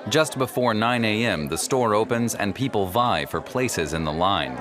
Just before 9 a.m., the store opens and people vie for places in the line.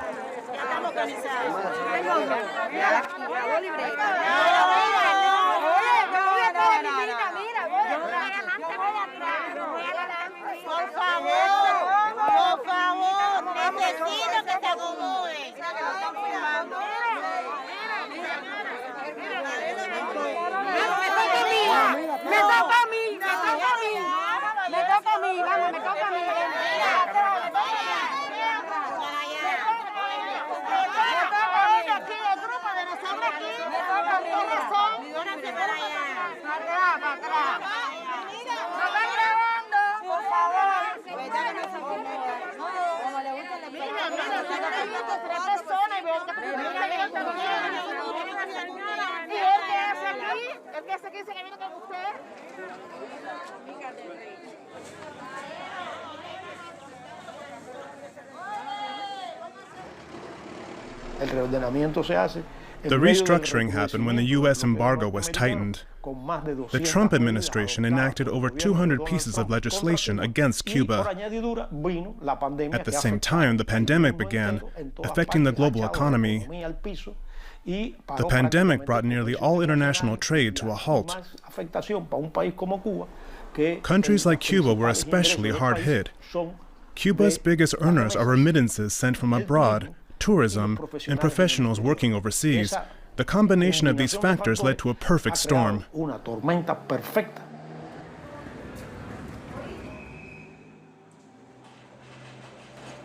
The restructuring happened when the U.S. embargo was tightened. The Trump administration enacted over 200 pieces of legislation against Cuba. At the same time, the pandemic began, affecting the global economy. The pandemic brought nearly all international trade to a halt. Countries like Cuba were especially hard hit. Cuba's biggest earners are remittances sent from abroad, tourism, and professionals working overseas. The combination of these factors led to a perfect storm.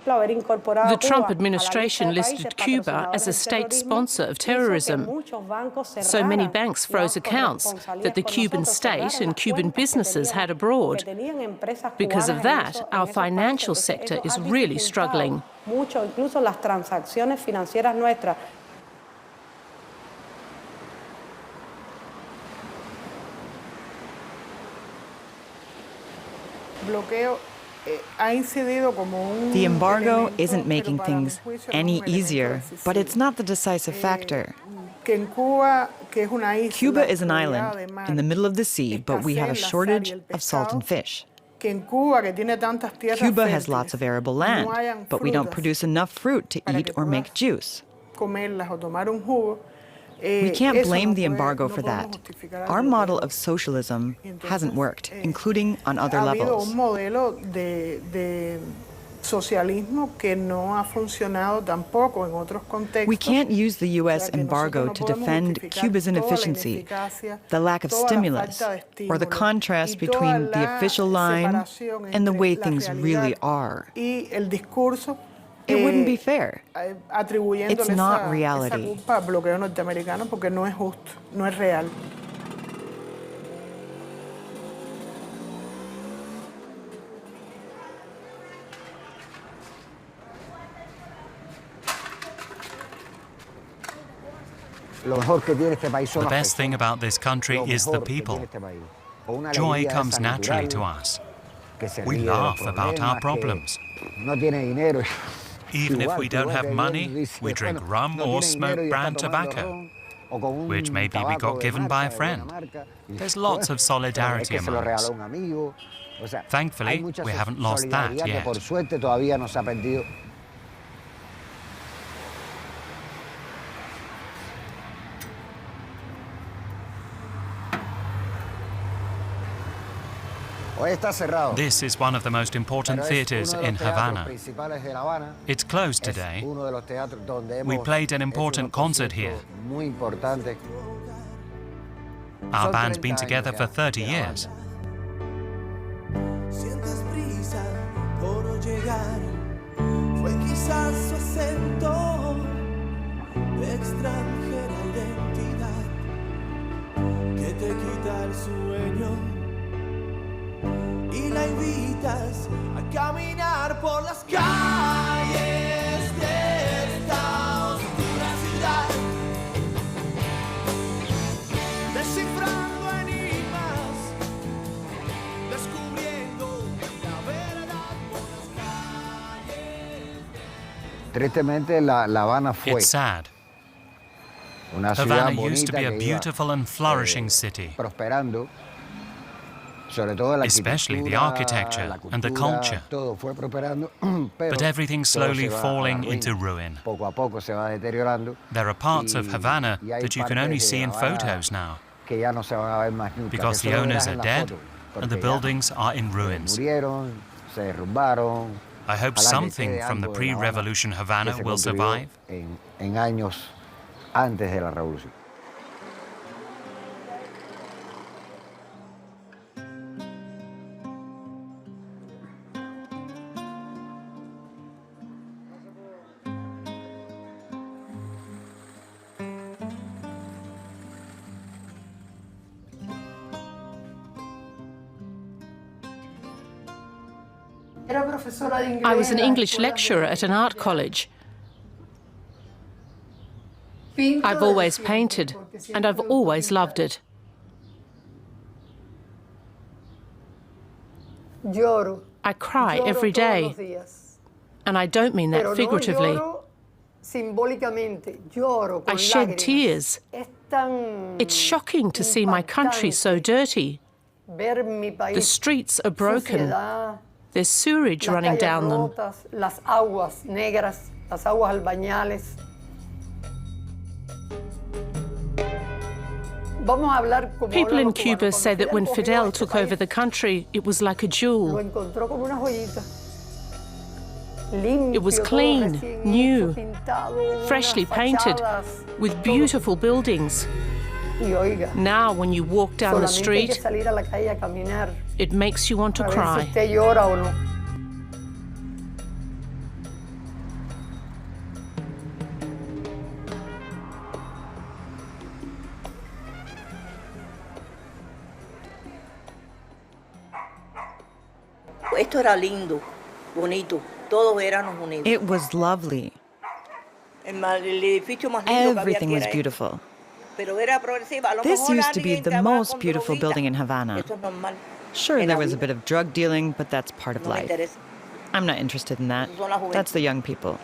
The Trump administration listed Cuba as a state sponsor of terrorism. So many banks froze accounts that the Cuban state and Cuban businesses had abroad. Because of that, our financial sector is really struggling. The embargo isn't making things any easier, but it's not the decisive factor. Cuba is an island in the middle of the sea, but we have a shortage of salt and fish. Cuba has lots of arable land, but we don't produce enough fruit to eat or make juice. We can't blame the embargo for that. Our model of socialism hasn't worked, including on other levels. We can't use the U.S. embargo to defend Cuba's inefficiency, the lack of stimulus, or the contrast between the official line and the way things really are. It wouldn't be fair. It's not reality. The best thing about this country is the people. Joy comes naturally to us. We laugh about our problems. Even if we don't have money, we drink rum or smoke brand tobacco, which maybe we got given by a friend. There's lots of solidarity among us. Thankfully, we haven't lost that yet. This is one of the most important theaters in Havana. It's closed today. We played an important concert here. Our band's been together for 30 years. Y la invitas a caminar por las calles de esta oscura ciudad, descifrando enigmas, descubriendo la verdad por las calles. Tristemente, La Habana fue. It's sad. Havana used to be a beautiful and flourishing city. Prosperando. especially the architecture and the culture. But everything's slowly falling into ruin. There are parts of Havana that you can only see in photos now, because the owners are dead and the buildings are in ruins. I hope something from the pre-revolution Havana will survive. I was an English lecturer at an art college. I've always painted, and I've always loved it. I cry every day, and I don't mean that figuratively. I shed tears. It's shocking to see my country so dirty. The streets are broken. There's sewage running down them. People in Cuba say that when Fidel took over the country, it was like a jewel. It was clean, new, freshly painted, with beautiful buildings. Now, when you walk down the street, it makes you want to cry. It was lovely. Everything was beautiful. This used to be the most beautiful building in Havana. Sure, there was a bit of drug dealing, but that's part of life. I'm not interested in that. That's the young people.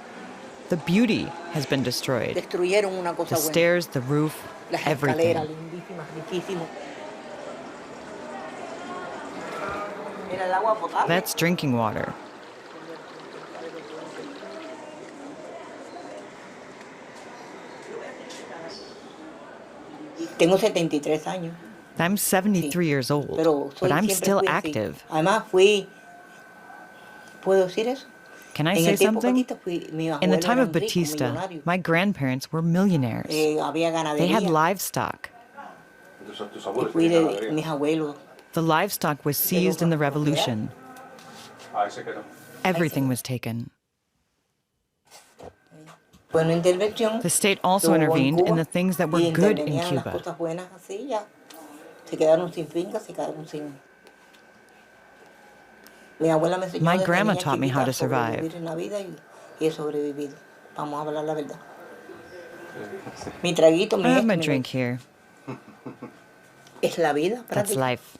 The beauty has been destroyed. The stairs, the roof, everything. That's drinking water. I'm 73 years old, but I'm still active. Can I say something? In the time of Batista, my grandparents were millionaires. They had livestock. The livestock was seized in the revolution. Everything was taken. The state also intervened in the things that were good in Cuba. My grandma taught me how to survive. I have my drink here. That's life.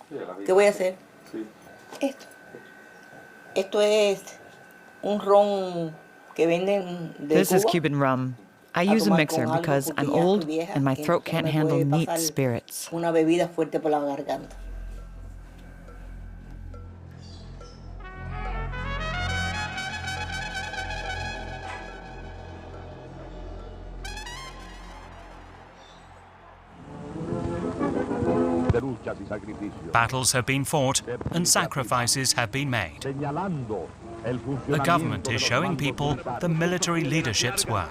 This is Cuban rum. I use a mixer because I'm old and my throat can't handle neat spirits. Battles have been fought and sacrifices have been made. The government is showing people the military leadership's work.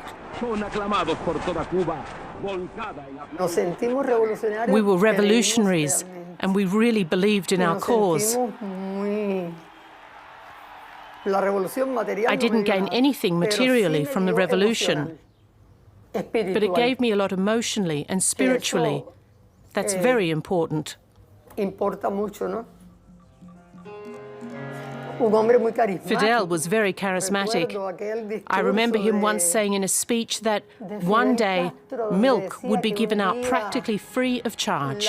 We were revolutionaries, and we really believed in our cause. I didn't gain anything materially from the revolution, but it gave me a lot emotionally and spiritually. That's very important. Fidel was very charismatic. I remember him once saying in a speech that one day milk would be given out practically free of charge.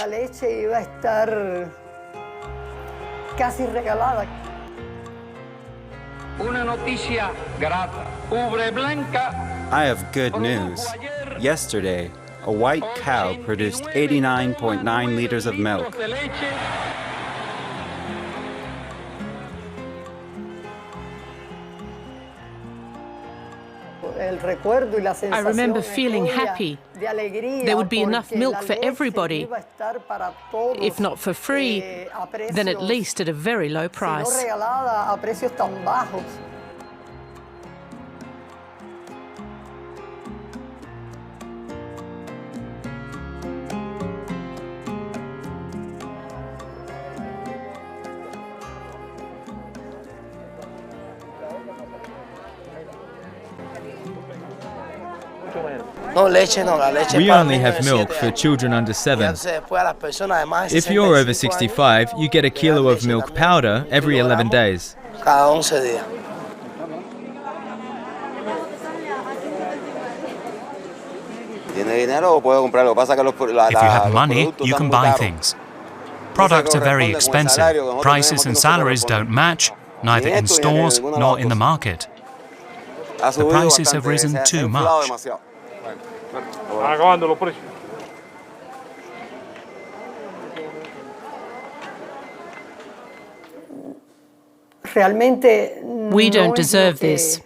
I have good news. Yesterday, a white cow produced 89.9 liters of milk. I remember feeling happy. There would be enough milk for everybody. If not for free, then at least at a very low price. We only have milk for children under 7. If you're over 65, you get a kilo of milk powder every 11 days. If you have money, you can buy things. Products are very expensive. Prices and salaries don't match, neither in stores nor in the market. The prices have risen too much. We don't deserve this.